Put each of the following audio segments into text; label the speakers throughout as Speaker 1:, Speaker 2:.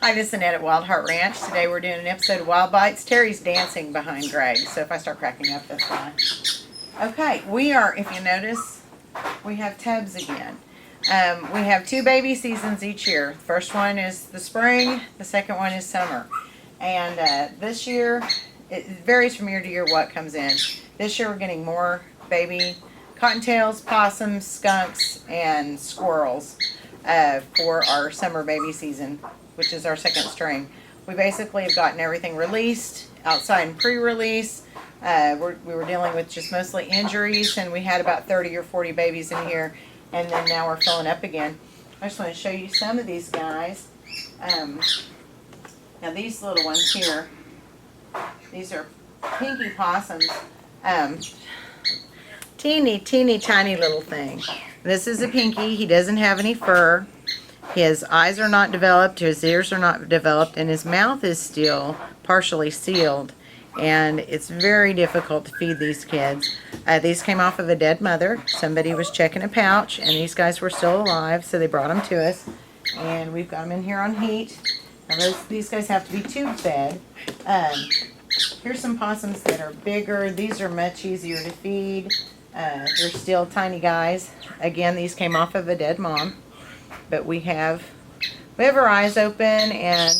Speaker 1: Hi, this is Annette at Wild Heart Ranch. Today we're doing an episode of Wild Bytes. Terry's dancing behind Greg, so if I start cracking up, that's why. Okay, we are, if you notice, we have tubs again. We have 2 baby seasons each year. The first one is the spring, the second one is summer. And this year, it varies from year to year what comes in. This year we're getting more baby cottontails, possums, skunks, and squirrels for our summer baby season, which is our second string. We basically have gotten everything released outside and pre-release. We were dealing with just mostly injuries, and we had about 30 or 40 babies in here, and then now we're filling up again. I just want to show you some of these guys. Now these little ones here, these are pinky possums. Teeny tiny little thing. This is a pinky. He doesn't have any fur. His eyes are not developed, his ears are not developed, and his mouth is still partially sealed. And it's very difficult to feed these kids. These came off of a dead mother. Somebody was checking a pouch, and these guys were still alive, so they brought them to us. And we've got them in here on heat. Now these guys have to be tube fed. Here's some possums that are bigger. These are much easier to feed. They're still tiny guys. Again, these came off of a dead mom. But we have our eyes open, and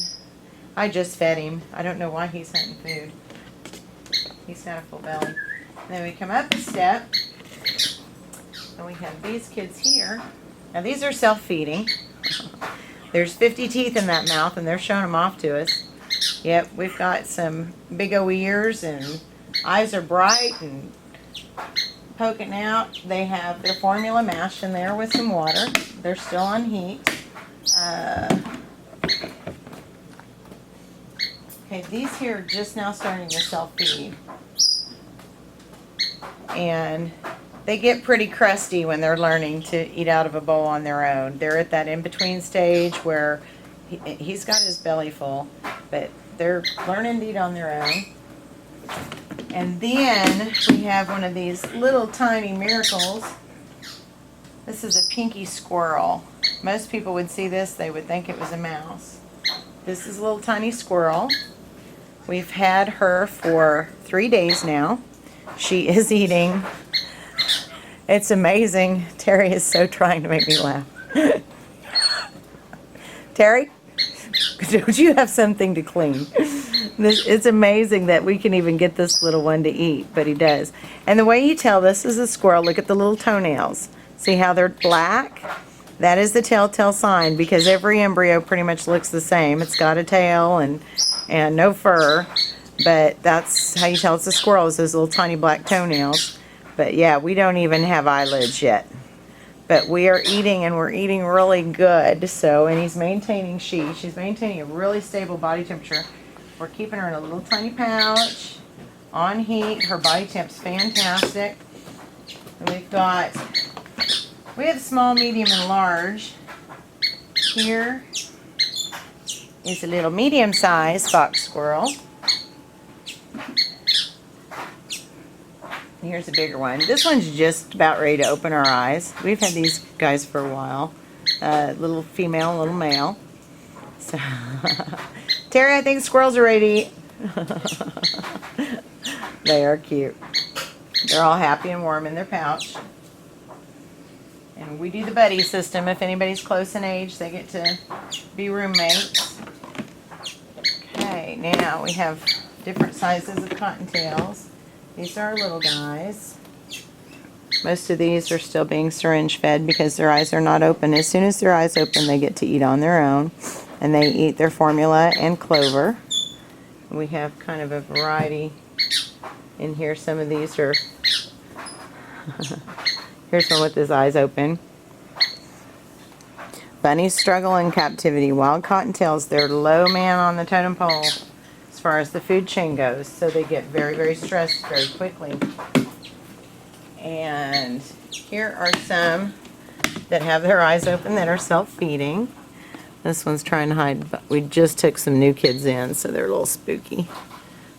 Speaker 1: I just fed him. I don't know why he's hunting food. He's got a full belly. And then we come up a step, and we have these kids here. Now these are self-feeding. There's 50 teeth in that mouth, and they're showing them off to us. Yep, we've got some big old ears, and eyes are bright and poking out. They have their formula mashed in there with some water. They're still on heat. Okay, these here are just now starting to self-feed. And they get pretty crusty when they're learning to eat out of a bowl on their own. They're at that in-between stage where he's got his belly full, but they're learning to eat on their own. And then we have one of these little tiny miracles. This is a pinky squirrel. Most people would see this, they would think it was a mouse. This is a little tiny squirrel. We've had her for 3 days now. She is eating. It's amazing. Terry is so trying to make me laugh. Terry, don't you have something to clean? It's amazing that we can even get this little one to eat, but he does. And the way you tell this is a squirrel, look at the little toenails. See how they're black? That is the telltale sign, because every embryo pretty much looks the same. It's got a tail and no fur, but that's how you tell it's a squirrel, is those little tiny black toenails. But yeah, we don't even have eyelids yet. But we are eating, and we're eating really good. So, and she's maintaining a really stable body temperature. We're keeping her in a little tiny pouch on heat. Her body temp's fantastic. And we have small, medium, and large. Here is a little medium-sized fox squirrel. And here's a bigger one. This one's just about ready to open her eyes. We've had these guys for a while. Little female, little male. So Terry, I think squirrels are ready to eat. They are cute. They're all happy and warm in their pouch. And we do the buddy system. If anybody's close in age, they get to be roommates. Okay, now we have different sizes of cottontails. These are our little guys. Most of these are still being syringe fed because their eyes are not open. As soon as their eyes open, they get to eat on their own. And they eat their formula and clover. We have kind of a variety in here. Some of these are... Here's one with his eyes open. Bunnies struggle in captivity. Wild cottontails, they're low man on the totem pole as far as the food chain goes. So they get very, very stressed very quickly. And here are some that have their eyes open that are self-feeding. This one's trying to hide, but we just took some new kids in, so they're a little spooky.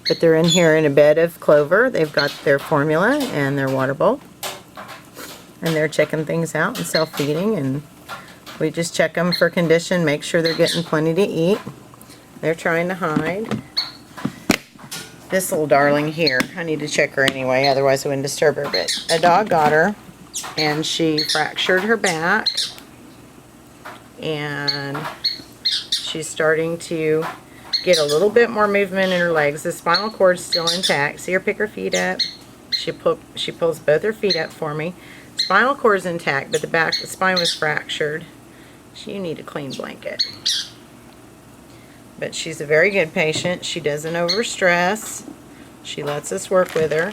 Speaker 1: But they're in here in a bed of clover. They've got their formula and their water bowl. And they're checking things out and self-feeding, and we just check them for condition, make sure they're getting plenty to eat. They're trying to hide. This little darling here, I need to check her anyway, otherwise I wouldn't disturb her, but a dog got her, and she fractured her back, and she's starting to get a little bit more movement in her legs. The spinal cord's still intact. See her pick her feet up? She pulls both her feet up for me. Spinal cord's intact, but the spine was fractured. So you need a clean blanket. But she's a very good patient. She doesn't overstress. She lets us work with her.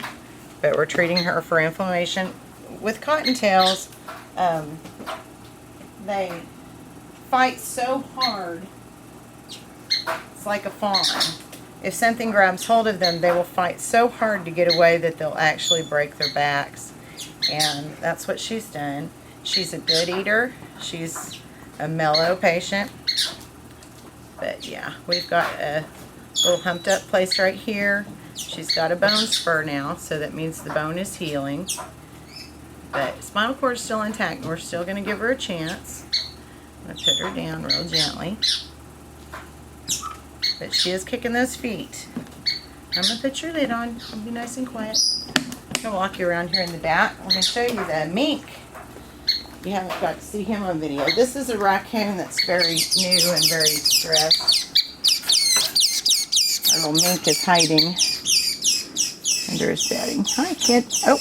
Speaker 1: But we're treating her for inflammation. With cottontails, they fight so hard. It's like a fawn. If something grabs hold of them, they will fight so hard to get away that they'll actually break their backs. And that's what she's done. She's a good eater. She's a mellow patient. But yeah, we've got a little humped up place right here. She's got a bone spur now, so that means the bone is healing. But spinal cord is still intact, and we're still going to give her a chance. I'm going to put her down real gently. But she is kicking those feet. I'm going to put your lid on. I'll be nice and quiet. I'm going to walk you around here in the back. I'm going to show you the mink. You haven't got to see him on video. This is a raccoon that's very new and very stressed. Our little mink is hiding under his bedding. Hi, kid. Oh.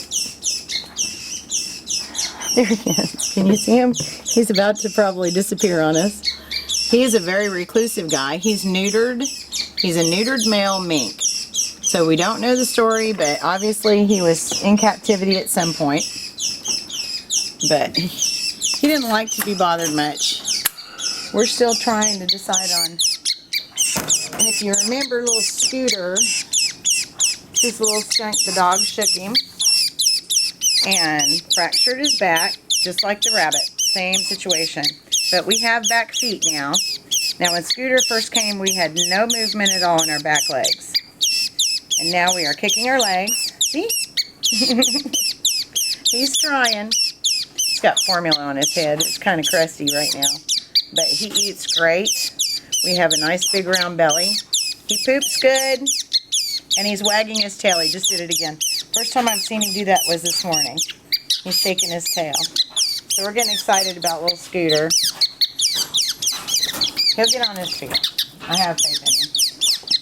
Speaker 1: There he is. Can you see him? He's about to probably disappear on us. He's a very reclusive guy. He's neutered. He's a neutered male mink. So we don't know the story, but obviously he was in captivity at some point. But he didn't like to be bothered much. We're still trying to decide on. And if you remember little Scooter, his little skunk, the dog shook him and fractured his back, just like the rabbit. Same situation. But we have back feet now. Now when Scooter first came, we had no movement at all in our back legs. And now we are kicking our legs. See? He's trying. He's got formula on his head. It's kind of crusty right now. But he eats great. We have a nice big round belly. He poops good. And he's wagging his tail. He just did it again. First time I've seen him do that was this morning. He's shaking his tail. So we're getting excited about little Scooter. He'll get on his feet. I have faith in him.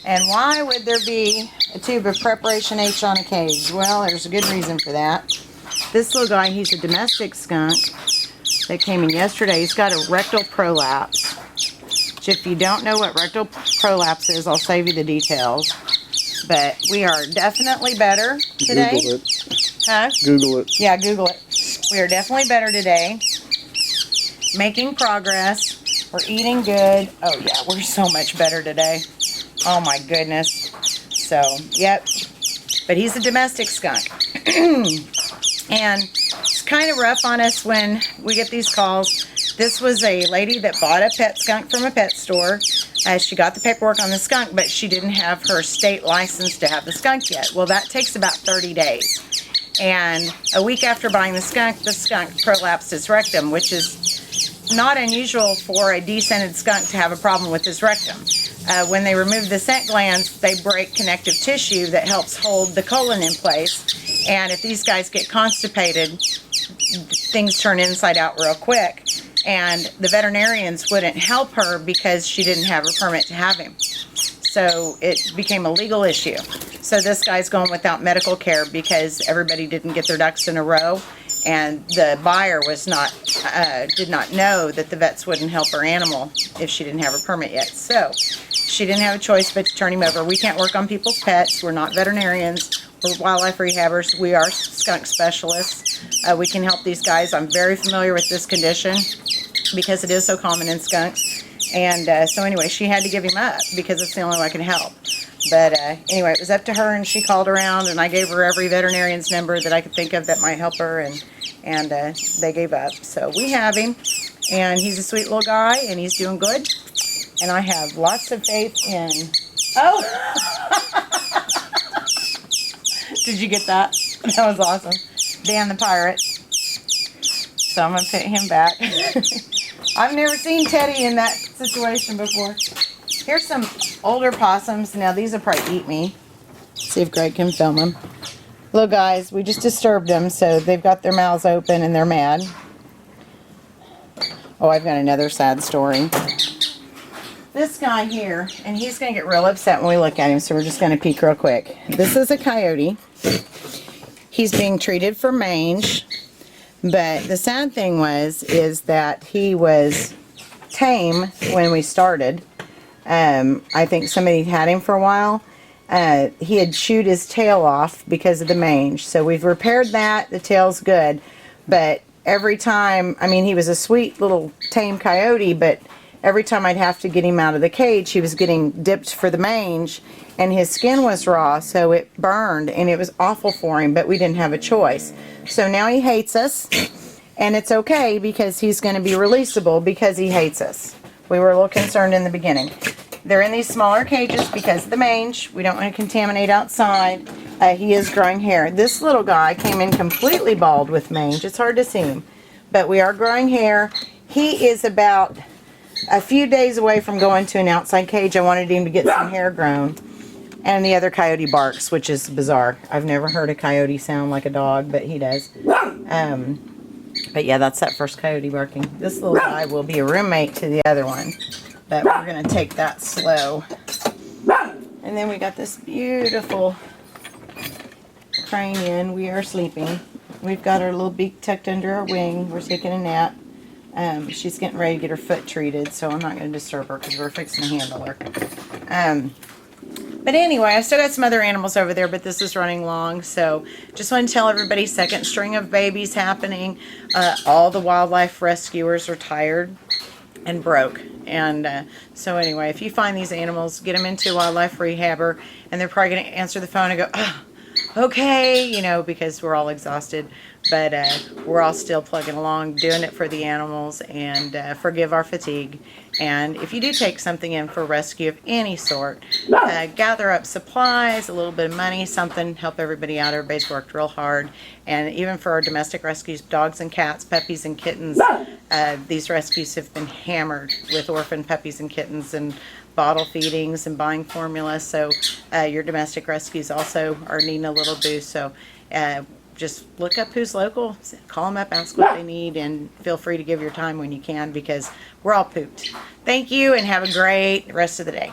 Speaker 1: And why would there be a tube of Preparation H on a cage? Well, there's a good reason for that. This little guy, he's a domestic skunk that came in yesterday. He's got a rectal prolapse. Which if you don't know what rectal prolapse is, I'll save you the details. But we are definitely better today.
Speaker 2: Google it.
Speaker 1: Huh?
Speaker 2: Google it.
Speaker 1: Yeah, Google it. We are definitely better today. Making progress. We're eating good. Oh yeah, we're so much better today. Oh my goodness. So, yep. But he's a domestic skunk. And it's kind of rough on us when we get these calls. This was a lady that bought a pet skunk from a pet store. She got the paperwork on the skunk, but she didn't have her state license to have the skunk yet. Well, that takes about 30 days. And a week after buying the skunk prolapsed its rectum, which is not unusual for a descended skunk to have a problem with his rectum. When they remove the scent glands, they break connective tissue that helps hold the colon in place. And if these guys get constipated, things turn inside out real quick. And the veterinarians wouldn't help her because she didn't have a permit to have him. So it became a legal issue. So this guy's going without medical care because everybody didn't get their ducks in a row. And the buyer was did not know that the vets wouldn't help her animal if she didn't have a permit yet. So she didn't have a choice but to turn him over. We can't work on people's pets. We're not veterinarians. We're wildlife rehabbers. We are skunk specialists. We can help these guys. I'm very familiar with this condition because it is so common in skunks. And so anyway, she had to give him up because it's the only way I can help. But anyway, it was up to her, and she called around, and I gave her every veterinarian's number that I could think of that might help her, and they gave up. So we have him, and he's a sweet little guy, and he's doing good. And I have lots of faith in... Oh! Did you get that? That was awesome. Dan the Pirate. So I'm going to put him back. I've never seen Teddy in that situation before. Here's some older possums. Now these will probably eat me. See if Greg can film them. Look guys, we just disturbed them, so they've got their mouths open and they're mad. Oh, I've got another sad story. This guy here, and he's going to get real upset when we look at him, so we're just going to peek real quick. This is a coyote. He's being treated for mange, but the sad thing is that he was tame when we started. I think somebody had him for a while. He had chewed his tail off because of the mange, so we've repaired that. The tail's good, but every time, I mean, he was a sweet little tame coyote, but every time I'd have to get him out of the cage, he was getting dipped for the mange, and his skin was raw, so it burned, and it was awful for him, but we didn't have a choice. So now he hates us, and it's okay because he's going to be releasable because he hates us. We were a little concerned in the beginning. They're in these smaller cages because of the mange. We don't want to contaminate outside. He is growing hair. This little guy came in completely bald with mange. It's hard to see him, but we are growing hair. He is about a few days away from going to an outside cage. I wanted him to get some hair grown. And the other coyote barks, which is bizarre. I've never heard a coyote sound like a dog, but he does. But yeah, that's that first coyote barking. This little guy will be a roommate to the other one, but we're going to take that slow. And then we got this beautiful cranian. We are sleeping. We've got our little beak tucked under our wing. We're taking a nap. She's getting ready to get her foot treated, so I'm not going to disturb her because we're fixing to handle her. But anyway, I've still got some other animals over there, but this is running long, so just want to tell everybody, second string of babies happening. All the wildlife rescuers are tired and broke. And so anyway, if you find these animals, get them into a wildlife rehabber, and they're probably going to answer the phone and go, oh, okay, you know, because we're all exhausted. But we're all still plugging along, doing it for the animals, and forgive our fatigue. And if you do take something in for rescue of any sort, gather up supplies, a little bit of money, something, help everybody out. Everybody's worked real hard. And even for our domestic rescues, dogs and cats, puppies and kittens, these rescues have been hammered with orphan puppies and kittens and bottle feedings and buying formula. So your domestic rescues also are needing a little boost. So just look up who's local, call them up, ask what they need, and feel free to give your time when you can, because we're all pooped. Thank you, and have a great rest of the day.